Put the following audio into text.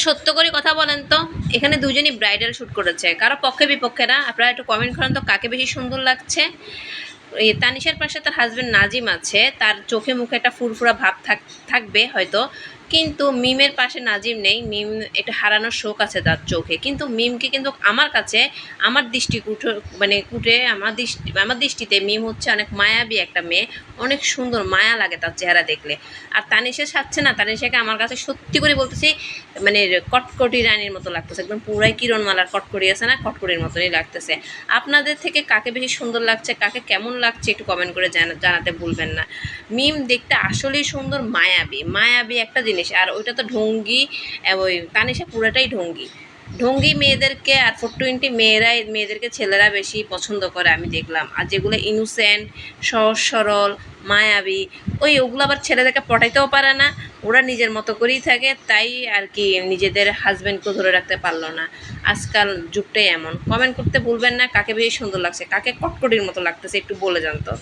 সত্য করে কথা বলেন তো, এখানে দুজনই ব্রাইডাল শ্যুট করেছে, কারো পক্ষে বিপক্ষে না। আপনারা একটু কমেন্ট করেন তো কাকে বেশি সুন্দর লাগছে। এই তানিশার পাশে তার হাজব্যান্ড নাজিম আছে, তার চোখে মুখে একটা ফুরফুরা ভাব থাকবে হয়তো, কিন্তু মিমের পাশে নাজিম নেই। মিম একটু হারানোর শোক আছে তার চোখে, কিন্তু মিমকে কিন্তু আমার কাছে, আমার আমার দৃষ্টিতে মিম হচ্ছে অনেক মায়াবী একটা মেয়ে, অনেক সুন্দর, মায়া লাগে তার চেহারা দেখলে। আর তানিশা সাজছে না, তানিশাকে আমার কাছে সত্যি করে বলতেছি মানে কটকটি রানীর মতো লাগতেছে, একদম পুরাই কিরণমালার কটকটি আছে না, কটকটির মতনই লাগতেছে। আপনাদের থেকে কাকে বেশি সুন্দর লাগছে, কাকে কেমন লাগছে একটু কমেন্ট করে জানাতে ভুলবেন না। মিম দেখতে আসলেই সুন্দর, মায়াবী একটা জিনিস। আর ওইটা তো ঢঙ্গি, ওই তানিশা পুরাটাই ঢঙ্গি। ঢঙ্গি মেয়েদেরকে আর 420 মেয়েদেরকে ছেলেরা বেশি পছন্দ করে আমি দেখলাম। আর যেগুলো ইনোসেন্ট, সহজ সরল, মায়াবী, ওগুলো আবার ছেলেদেরকে পটাইতেও পারে না, ওরা নিজের মতো করেই থাকে, তাই আর কি নিজেদের হাজব্যান্ডকেও ধরে রাখতে পারলো না। আজকাল যুগটাই এমন। কমেন্ট করতে ভুলবেন না কাকে বেশি সুন্দর লাগছে, কাকে কটকটির মতো লাগতেছে একটু বলে যান তো।